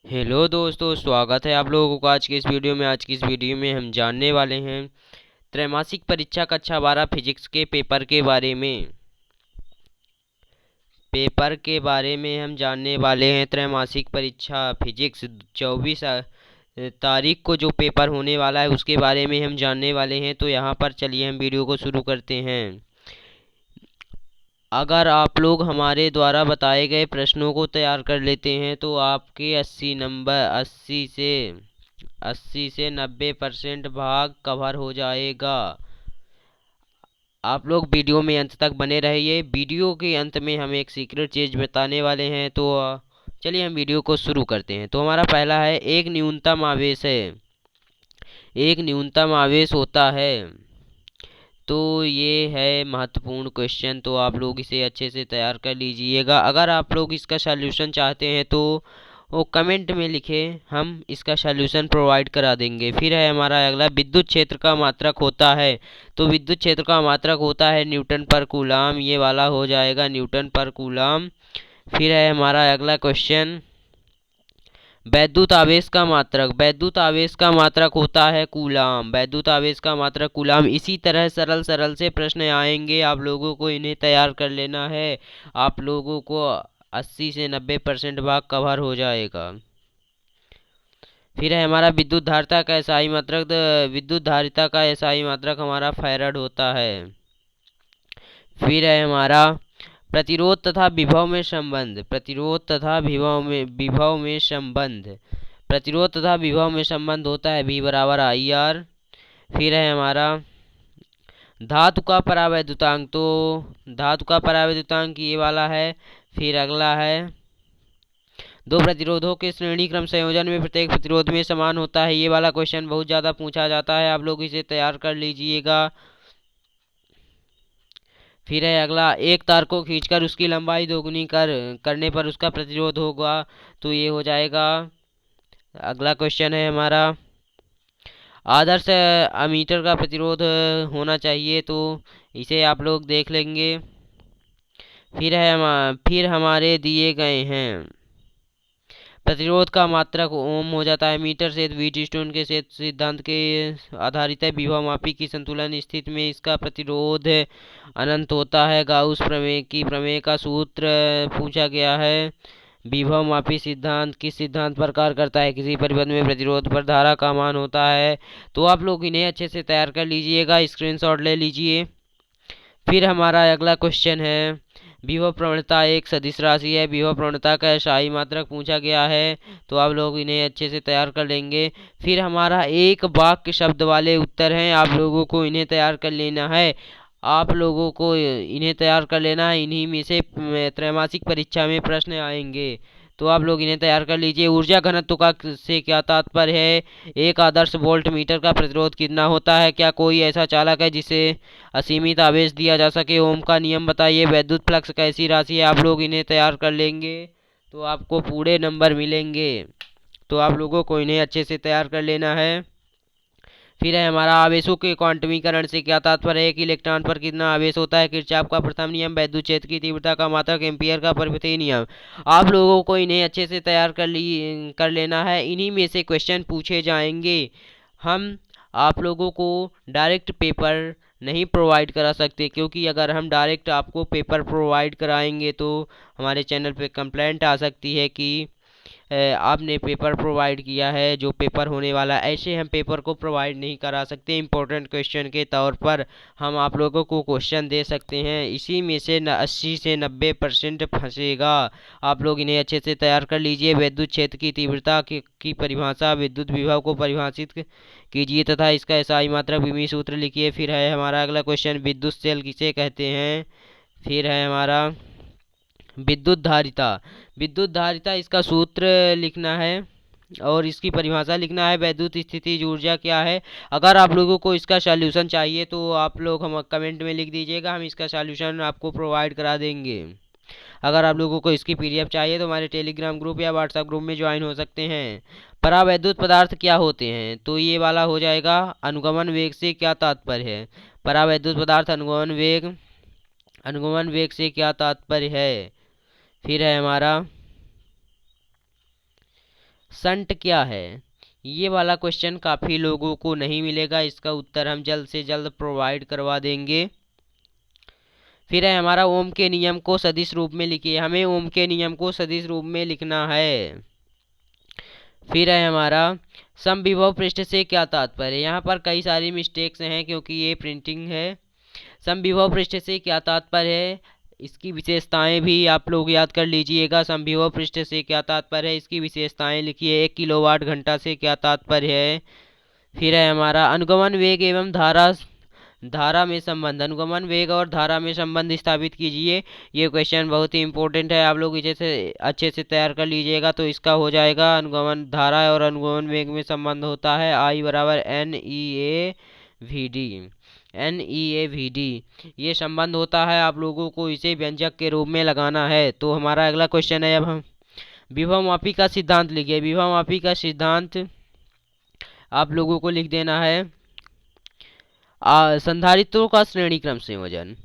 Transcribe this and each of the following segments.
Hello दोस्तों, स्वागत है आप लोगों का आज की इस वीडियो में। आज की इस वीडियो में हम जानने वाले हैं त्रैमासिक परीक्षा कक्षा 12 फिजिक्स के पेपर के बारे में हम जानने वाले हैं। त्रैमासिक परीक्षा फिजिक्स 24 तारीख को जो पेपर होने वाला है उसके बारे में हम जानने वाले हैं। तो यहाँ पर चलिए हम वीडियो को शुरू करते हैं। अगर आप लोग हमारे द्वारा बताए गए प्रश्नों को तैयार कर लेते हैं तो आपके 80 से 90% भाग कवर हो जाएगा। आप लोग वीडियो में अंत तक बने रहिए। वीडियो के अंत में हम एक सीक्रेट चीज़ बताने वाले हैं। तो चलिए हम वीडियो को शुरू करते हैं। तो हमारा पहला है, एक न्यूनतम आवेश है। एक न्यूनतम आवेश होता है। तो ये है महत्वपूर्ण क्वेश्चन, तो आप लोग इसे अच्छे से तैयार कर लीजिएगा। अगर आप लोग इसका सॉल्यूशन चाहते हैं तो वो कमेंट में लिखें, हम इसका सॉल्यूशन प्रोवाइड करा देंगे। फिर है हमारा अगला, विद्युत क्षेत्र का मात्रक होता है। तो विद्युत क्षेत्र का मात्रक होता है न्यूटन पर कूलाम। ये वाला हो जाएगा न्यूटन पर कूलाम। फिर है हमारा अगला क्वेश्चन, वैद्युत आवेश का मात्रक होता है कूलाम। वैद्युत आवेश का मात्रक कूलाम। इसी तरह सरल सरल से प्रश्न आएंगे, आप लोगों को इन्हें तैयार कर लेना है। आप लोगों को 80 से 90% भाग कवर हो जाएगा। फिर है हमारा विद्युत धारिता का एसआई मात्रक। विद्युत धारिता का एसआई मात्रक हमारा फैराड होता है। फिर है हमारा प्रतिरोध तथा विभव में संबंध। प्रतिरोध तथा विभव में संबंध होता है V बराबर IR। फिर है हमारा धातु का परावैद्युतांक। तो धातु का परावैद्युतांक ये वाला है। फिर अगला है, दो प्रतिरोधों के श्रेणी क्रम संयोजन में प्रत्येक प्रतिरोध में समान होता है। ये वाला क्वेश्चन बहुत ज़्यादा पूछा जाता है, आप लोग इसे तैयार कर लीजिएगा। फिर है अगला, एक तार को खींचकर उसकी लंबाई दोगुनी करने पर उसका प्रतिरोध होगा। तो ये हो जाएगा। अगला क्वेश्चन है हमारा, आदर्श अमीटर का प्रतिरोध होना चाहिए। तो इसे आप लोग देख लेंगे। फिर हमारे दिए गए हैं, प्रतिरोध का मात्रक ओम हो जाता है। मीटर से व्हीटस्टोन के सिद्धांत के आधारित है। विभवमापी की संतुलन स्थिति में इसका प्रतिरोध अनंत होता है। गाउस प्रमेय का सूत्र पूछा गया है। विभवमापी सिद्धांत किस सिद्धांत पर कार्य करता है? किसी परिपथ में प्रतिरोध पर धारा का मान होता है। तो आप लोग इन्हें अच्छे से तैयार कर लीजिएगा, स्क्रीनशॉट ले लीजिए। फिर हमारा अगला क्वेश्चन है, विभव प्रवणता एक सदिश राशि है। विभव प्रवणता का एसआई मात्रक पूछा गया है। तो आप लोग इन्हें अच्छे से तैयार कर लेंगे। फिर हमारा एक वाक्य शब्द वाले उत्तर हैं, आप लोगों को इन्हें तैयार कर लेना है। इन्हीं में से त्रैमासिक परीक्षा में प्रश्न आएंगे। तो आप लोग इन्हें तैयार कर लीजिए। ऊर्जा घनत्व का से क्या तात्पर्य है? एक आदर्श वोल्ट मीटर का प्रतिरोध कितना होता है? क्या कोई ऐसा चालक है जिसे असीमित आवेश दिया जा सके? ओम का नियम बताइए। वैद्युत फ्लक्स कैसी राशि है? आप लोग इन्हें तैयार कर लेंगे तो आपको पूरे नंबर मिलेंगे। तो आप लोगों को इन्हें अच्छे से तैयार कर लेना है। फिर है हमारा, आवेशों के क्वांटमीकरण से क्या तात्पर्य है? एक इलेक्ट्रॉन पर कितना आवेश होता है? किरचॉफ का प्रथम नियम। वैद्युत क्षेत्र की तीव्रता का मात्रक। एम्पियर का परिपथीय नियम। आप लोगों को इन्हें अच्छे से तैयार कर लेना है। इन्हीं में से क्वेश्चन पूछे जाएंगे। हम आप लोगों को डायरेक्ट पेपर नहीं प्रोवाइड करा सकते, क्योंकि अगर हम डायरेक्ट आपको पेपर प्रोवाइड कराएंगे तो हमारे चैनल पे कंप्लेंट आ सकती है कि आपने पेपर प्रोवाइड किया है जो पेपर होने वाला। ऐसे हम पेपर को प्रोवाइड नहीं करा सकते। इम्पोर्टेंट क्वेश्चन के तौर पर हम आप लोगों को क्वेश्चन दे सकते हैं, इसी में से 80 से 90% फंसेगा। आप लोग इन्हें अच्छे से तैयार कर लीजिए। विद्युत क्षेत्र की तीव्रता की परिभाषा, विद्युत विभव को परिभाषित कीजिए तथा इसका एसआई मात्रक विमी सूत्र लिखिए। फिर है हमारा अगला क्वेश्चन, विद्युत सेल किसे कहते हैं? फिर है हमारा विद्युत धारिता इसका सूत्र लिखना है और इसकी परिभाषा लिखना है। वैद्युत स्थितिज ऊर्जा क्या है? अगर आप लोगों को इसका सॉल्यूशन चाहिए तो आप लोग हम कमेंट में लिख दीजिएगा, हम इसका सॉल्यूशन आपको प्रोवाइड करा देंगे। अगर आप लोगों को इसकी पीडीएफ चाहिए तो हमारे टेलीग्राम ग्रुप या व्हाट्सएप ग्रुप में ज्वाइन हो सकते हैं। परावैद्युत पदार्थ क्या होते हैं? तो ये वाला हो जाएगा, अनुगमन वेग से क्या तात्पर्य है? परावैद्युत पदार्थ अनुगमन वेग से क्या तात्पर्य है? फिर है हमारा संट क्या है? ये वाला क्वेश्चन काफ़ी लोगों को नहीं मिलेगा, इसका उत्तर हम जल्द से जल्द प्रोवाइड करवा देंगे। फिर है हमारा ओम के नियम को सदिश रूप में लिखिए। हमें ओम के नियम को सदिश रूप में लिखना है। फिर है हमारा समविभव पृष्ठ से क्या तात्पर्य। यहाँ पर कई सारी मिस्टेक्स हैं क्योंकि ये प्रिंटिंग है। समविभव पृष्ठ से क्या तात्पर्य है, इसकी विशेषताएं भी आप लोग याद कर लीजिएगा। समविभव पृष्ठ से क्या तात्पर्य है, इसकी विशेषताएं लिखिए। 1 किलोवाट घंटा से क्या तात्पर्य है। फिर है हमारा अनुगमन वेग एवं धारा में संबंध। अनुगमन वेग और धारा में संबंध स्थापित कीजिए। ये क्वेश्चन बहुत ही इंपॉर्टेंट है, आप लोग इसे से अच्छे से तैयार कर लीजिएगा तो इसका हो जाएगा। अनुगमन धारा और अनुगमन वेग में संबंध होता है I बराबर NEAVD। NEAVD ये संबंध होता है, आप लोगों को इसे व्यंजक के रूप में लगाना है। तो हमारा अगला क्वेश्चन है, अब हम विभवमापी का सिद्धांत लिखिए। विभवमापी का सिद्धांत आप लोगों को लिख देना है संधारित्रों का श्रेणी क्रम संयोजन।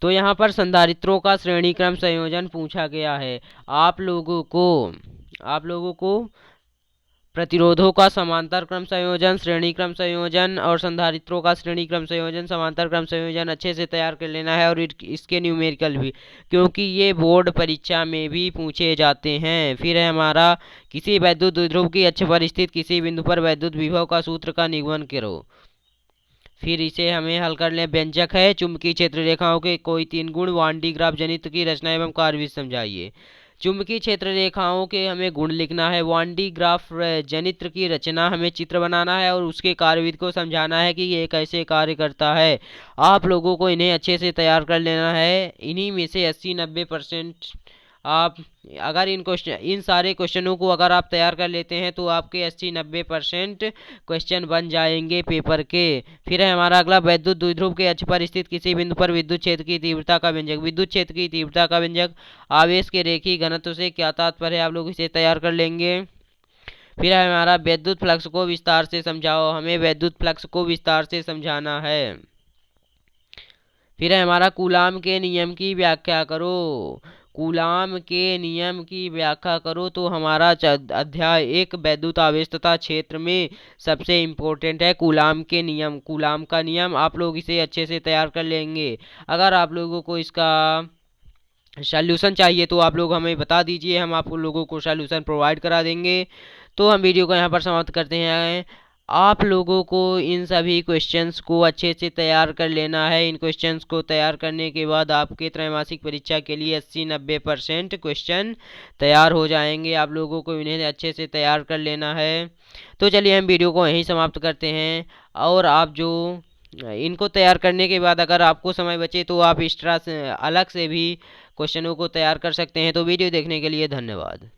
तो यहाँ पर संधारित्रों का श्रेणी क्रम संयोजन पूछा गया है। आप लोगों को प्रतिरोधों का समांतर क्रम संयोजन, श्रेणी क्रम संयोजन और संधारित्रों का श्रेणी क्रम संयोजन, समांतर क्रम संयोजन अच्छे से तैयार कर लेना है और इसके न्यूमेरिकल भी, क्योंकि ये बोर्ड परीक्षा में भी पूछे जाते हैं। फिर है हमारा किसी वैद्युत द्विध्रुव की अक्ष पर स्थित किसी बिंदु पर वैद्युत विभव का सूत्र का निगमन करो। फिर इसे हमें हल कर लें। व्यंजक है चुंबकीय क्षेत्र रेखाओं के कोई 3 गुण, वान डी ग्राफ जनित्र की रचना एवं कार्यविधि समझाइए। चुंबकीय क्षेत्र रेखाओं के हमें गुण लिखना है, वान डी ग्राफ जनित्र की रचना, हमें चित्र बनाना है और उसके कार्यविधि को समझाना है कि ये कैसे कार्य करता है। आप लोगों को इन्हें अच्छे से तैयार कर लेना है। इन्हीं में से 80-90% आप अगर इन सारे क्वेश्चनों को अगर आप तैयार कर लेते हैं तो आपके 80-90% क्वेश्चन बन जाएंगे पेपर के। फिर है हमारा अगला वैद्युत द्विध्रुव के अक्ष पर स्थित किसी बिंदु पर विद्युत क्षेत्र की तीव्रता का व्यंजक। विद्युत क्षेत्र की तीव्रता का व्यंजक आवेश के रेखीय घनत्व से क्या तात्पर्य है, आप लोग इसे तैयार कर लेंगे। फिर है हमारा वैद्युत फ्लक्स को विस्तार से समझाओ। हमें वैद्युत फ्लक्स को विस्तार से समझाना है। फिर है हमारा कूलाम के नियम की व्याख्या करो। कूलाम के नियम की व्याख्या करो। तो हमारा अध्याय 1 वैद्युत आवेश तथा क्षेत्र में सबसे इम्पोर्टेंट है कूलाम के नियम। कूलाम का नियम आप लोग इसे अच्छे से तैयार कर लेंगे। अगर आप लोगों को इसका सॉल्यूशन चाहिए तो आप लोग हमें बता दीजिए, हम आप लोगों को सॉल्यूशन प्रोवाइड करा देंगे। तो हम वीडियो को यहाँ पर समाप्त करते हैं। आप लोगों को इन सभी क्वेश्चंस को अच्छे से तैयार कर लेना है। इन क्वेश्चंस को तैयार करने के बाद आपके त्रैमासिक परीक्षा के लिए 80-90% क्वेश्चन तैयार हो जाएंगे। आप लोगों को इन्हें अच्छे से तैयार कर लेना है। तो चलिए हम वीडियो को यहीं समाप्त करते हैं। और आप जो इनको तैयार करने के बाद अगर आपको समय बचे तो आप एक्स्ट्रा अलग से भी क्वेश्चनों को तैयार कर सकते हैं। तो वीडियो देखने के लिए धन्यवाद।